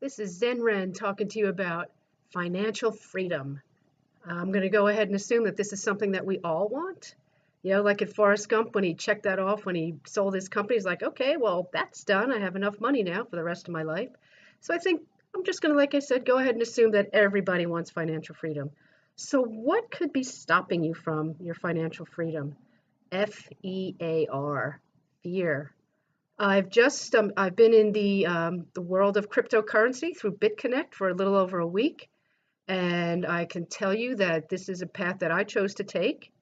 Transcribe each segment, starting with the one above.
This is Zen Ren talking to you about financial freedom. I'm going to go ahead and assume that this is something that we all want. You know, like at Forrest Gump, when he checked that off, when he sold his company, he's like, okay, well, that's done. I have enough money now for the rest of my life. So I think I'm just going to, like I said, go ahead and assume that everybody wants financial freedom. So, what could be stopping you from your financial freedom? FEAR, fear. I've been in the world of cryptocurrency through BitConnect for a little over a week, and I can tell you that this is a path that I chose to take,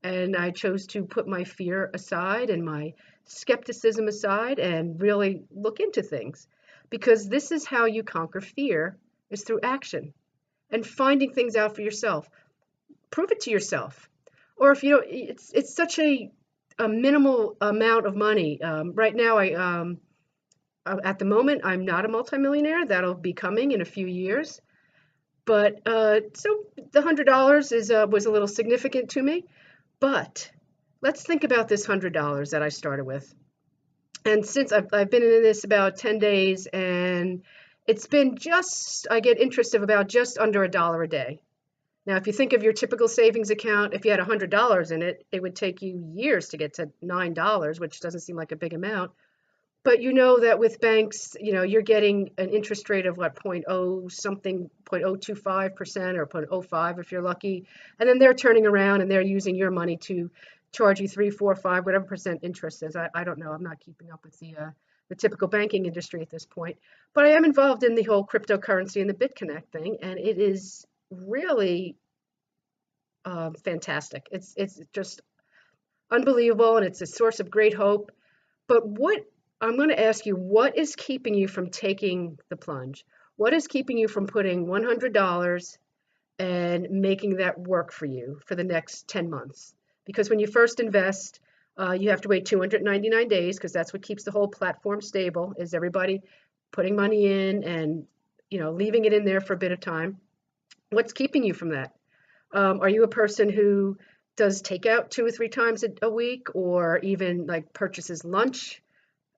and I chose to put my fear aside and my skepticism aside and really look into things, because this is how you conquer fear, is through action and finding things out for yourself. Prove it to yourself. Or if you don't, it's such a minimal amount of money. Right now, at the moment, I'm not a multimillionaire. That'll be coming in a few years. But so the $100 is was a little significant to me. But let's think about this $100 that I started with. And since I've been in this about 10 days, and it's been just, I get interest of about just under $1 a day. Now, if you think of your typical savings account, if you had $100 in it, it would take you years to get to $9, which doesn't seem like a big amount. But you know that with banks, you know, you're getting an interest rate of what, point oh something, 0.025% or 0.05 if you're lucky. And then they're turning around and they're using your money to charge you 3, 4, 5, whatever percent interest is. I don't know. I'm not keeping up with the typical banking industry at this point. But I am involved in the whole cryptocurrency and the BitConnect thing, and it is really fantastic. It's just unbelievable, and it's a source of great hope. But what I'm going to ask you, what is keeping you from taking the plunge? What is keeping you from putting $100 and making that work for you for the next 10 months? Because when you first invest, you have to wait 299 days, because that's what keeps the whole platform stable, is everybody putting money in and, you know, leaving it in there for a bit of time. What's keeping you from that? Are you a person who does takeout 2 or 3 times a week, or even like purchases lunch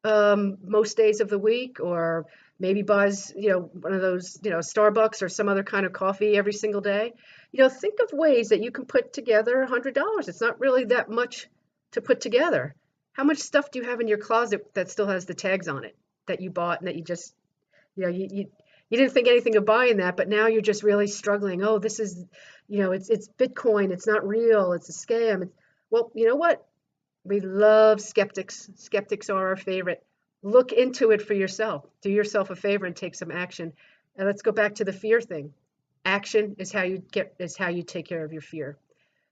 most days of the week, or maybe buys, you know, one of those, you know, Starbucks or some other kind of coffee every single day? You know, think of ways that you can put together $100. It's not really that much to put together. How much stuff do you have in your closet that still has the tags on it, that you bought and that you just, you know, you didn't think anything of buying that, but now you're just really struggling. Oh, this is, you know, it's Bitcoin. It's not real. It's a scam. Well, you know what? We love skeptics. Skeptics are our favorite. Look into it for yourself. Do yourself a favor and take some action. And let's go back to the fear thing. Action is how you take care of your fear.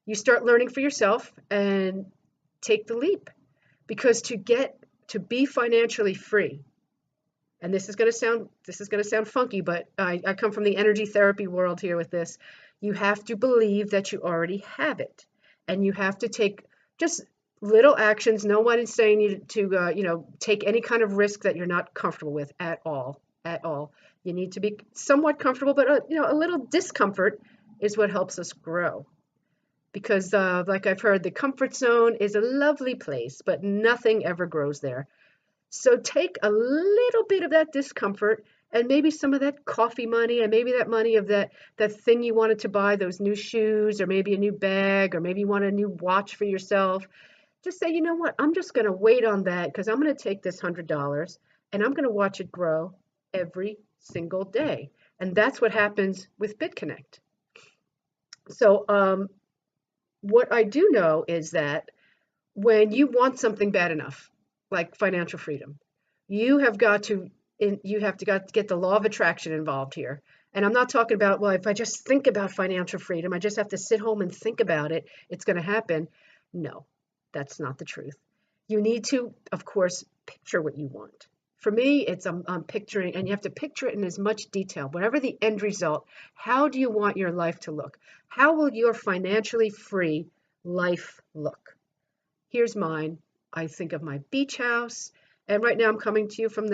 You start learning for yourself and take the leap. Because to be financially free, and this is going to sound funky, but I come from the energy therapy world here with this. You have to believe that you already have it, and you have to take just little actions. No one is saying you to you know, take any kind of risk that you're not comfortable with at all. At all, you need to be somewhat comfortable, but you know, a little discomfort is what helps us grow. Because like I've heard, the comfort zone is a lovely place, but nothing ever grows there. So take a little bit of that discomfort, and maybe some of that coffee money, and maybe that money of that thing you wanted to buy, those new shoes, or maybe a new bag, or maybe you want a new watch for yourself. Just say, you know what, I'm just going to wait on that, because I'm going to take this $100 and I'm going to watch it grow every single day. And that's what happens with BitConnect. So what I do know is that when you want something bad enough, like financial freedom, you have got to got to get the law of attraction involved here. And I'm not talking about, well, if I just think about financial freedom, I just have to sit home and think about it, it's going to happen. No, that's not the truth. You need to, of course, picture what you want. For me, it's I'm picturing, and you have to picture it in as much detail. Whatever the end result, how do you want your life to look? How will your financially free life look? Here's mine. I think of my beach house, and right now I'm coming to you from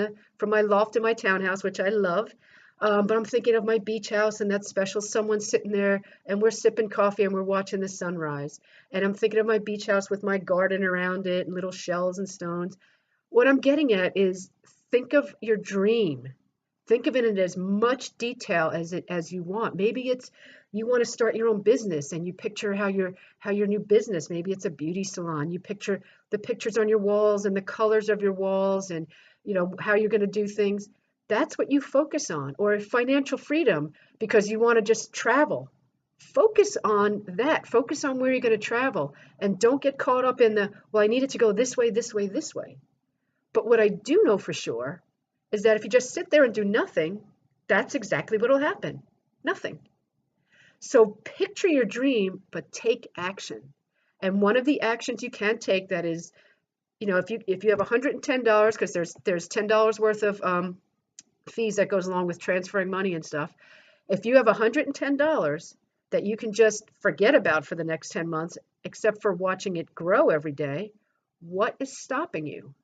my loft in my townhouse, which I love. But I'm thinking of my beach house and that special someone sitting there, and we're sipping coffee and we're watching the sunrise. And I'm thinking of my beach house with my garden around it and little shells and stones. What I'm getting at is, think of your dream. Think of it in as much detail as you want. Maybe it's you want to start your own business and you picture how your new business, maybe it's a beauty salon. You picture the pictures on your walls and the colors of your walls and how you're going to do things. That's what you focus on. Or financial freedom because you want to just travel. Focus on that. Focus on where you're going to travel and don't get caught up in well, I need it to go this way, this way, this way. But what I do know for sure is that if you just sit there and do nothing, that's exactly what will happen. Nothing. So picture your dream, but take action. And one of the actions you can take that is, if you have $110, because there's $10 worth of fees that goes along with transferring money and stuff. If you have $110 that you can just forget about for the next 10 months, except for watching it grow every day, what is stopping you?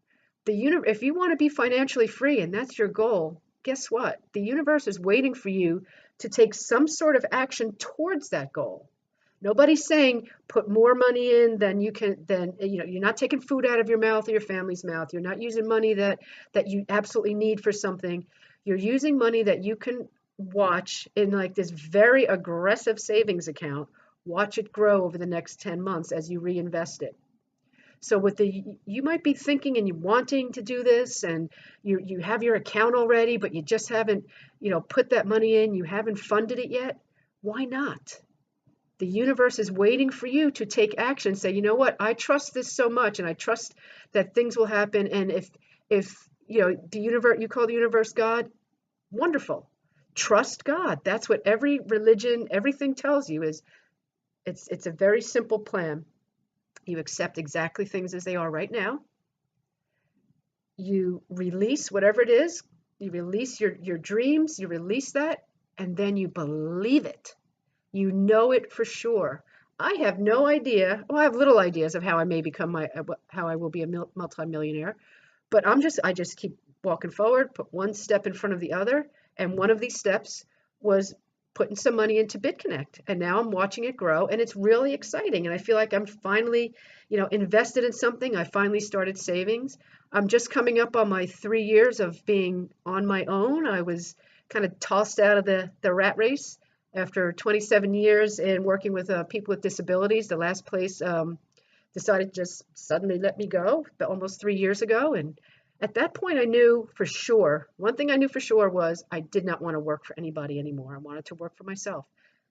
If you want to be financially free and that's your goal, guess what? The universe is waiting for you to take some sort of action towards that goal. Nobody's saying put more money in than you can, you're not taking food out of your mouth or your family's mouth. You're not using money that you absolutely need for something. You're using money that you can watch in like this very aggressive savings account. Watch it grow over the next 10 months as you reinvest it. So you might be thinking and you wanting to do this and you have your account already, but you just haven't, put that money in, you haven't funded it yet. Why not? The universe is waiting for you to take action. Say, you know what? I trust this so much and I trust that things will happen. And if the universe, you call the universe God, wonderful. Trust God. That's what every religion, everything tells you is it's a very simple plan. You accept exactly things as they are right now. You release whatever it is. You release your dreams. You release that. And then you believe it. You know it for sure. I have no idea. Well, I have little ideas of how I may become how I will be a multimillionaire. But I just keep walking forward, put one step in front of the other. And one of these steps was putting some money into BitConnect, and now I'm watching it grow, and it's really exciting. And I feel like I'm finally, invested in something. I finally started savings. I'm just coming up on my 3 years of being on my own. I was kind of tossed out of the rat race after 27 years in working with people with disabilities. The last place decided to just suddenly let me go almost 3 years ago, and at that point, I knew for sure, one thing I knew for sure was I did not want to work for anybody anymore. I wanted to work for myself.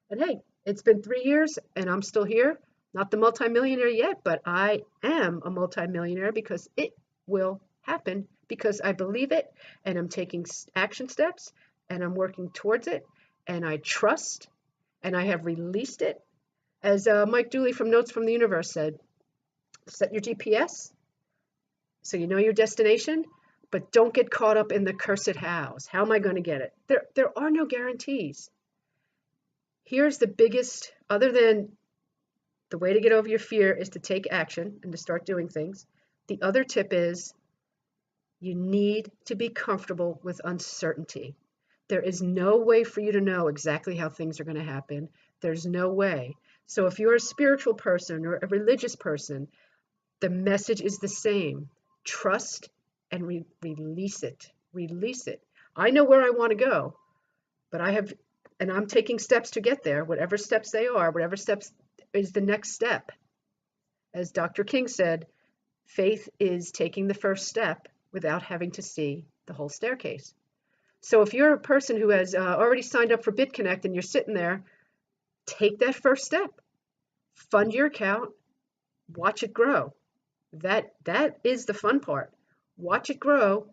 And hey, it's been 3 years and I'm still here. Not the multimillionaire yet, but I am a multimillionaire because it will happen because I believe it and I'm taking action steps and I'm working towards it and I trust and I have released it. As Mike Dooley from Notes from the Universe said, set your GPS. So you know your destination, but don't get caught up in the cursed hows. How am I going to get it? There are no guarantees. Here's the biggest, other than the way to get over your fear is to take action and to start doing things. The other tip is you need to be comfortable with uncertainty. There is no way for you to know exactly how things are going to happen. There's no way. So if you're a spiritual person or a religious person, the message is the same. Trust and release it. Release it. I know where I want to go, but I'm taking steps to get there, whatever steps they are, whatever steps is the next step. As Dr. King said, faith is taking the first step without having to see the whole staircase. So if you're a person who has already signed up for BitConnect and you're sitting there, take that first step. Fund your account. Watch it grow. That is the fun part. Watch it grow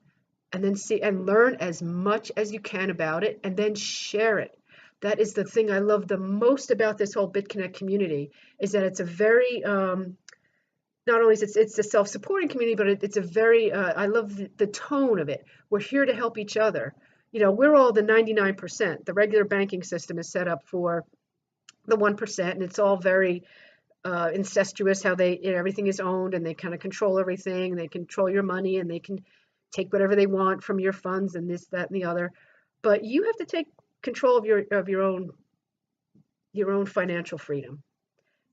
and then see and learn as much as you can about it and then share it. That is the thing I love the most about this whole BitConnect community is that it's a very, not only is it's a self-supporting community, but it's a very, I love the tone of it. We're here to help each other. We're all the 99%. The regular banking system is set up for the 1%, and it's all very incestuous how everything is owned and they kind of control everything. They control your money and they can take whatever they want from your funds and this, that, and the other. But you have to take control of your own financial freedom.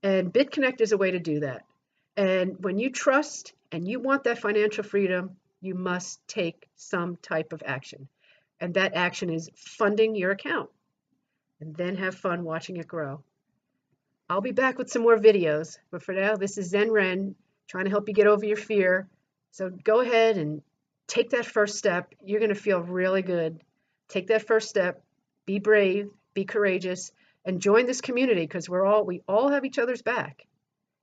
And BitConnect is a way to do that. And when you trust and you want that financial freedom, you must take some type of action. And that action is funding your account. And then have fun watching it grow. I'll be back with some more videos, but for now, this is Zen Ren trying to help you get over your fear. So go ahead and take that first step. You're going to feel really good. Take that first step. Be brave, be courageous, and join this community because we all have each other's back.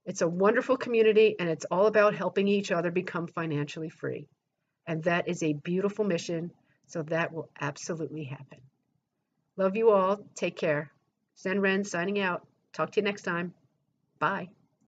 It's a wonderful community, and it's all about helping each other become financially free. And that is a beautiful mission, so that will absolutely happen. Love you all. Take care. Zen Ren signing out. Talk to you next time. Bye.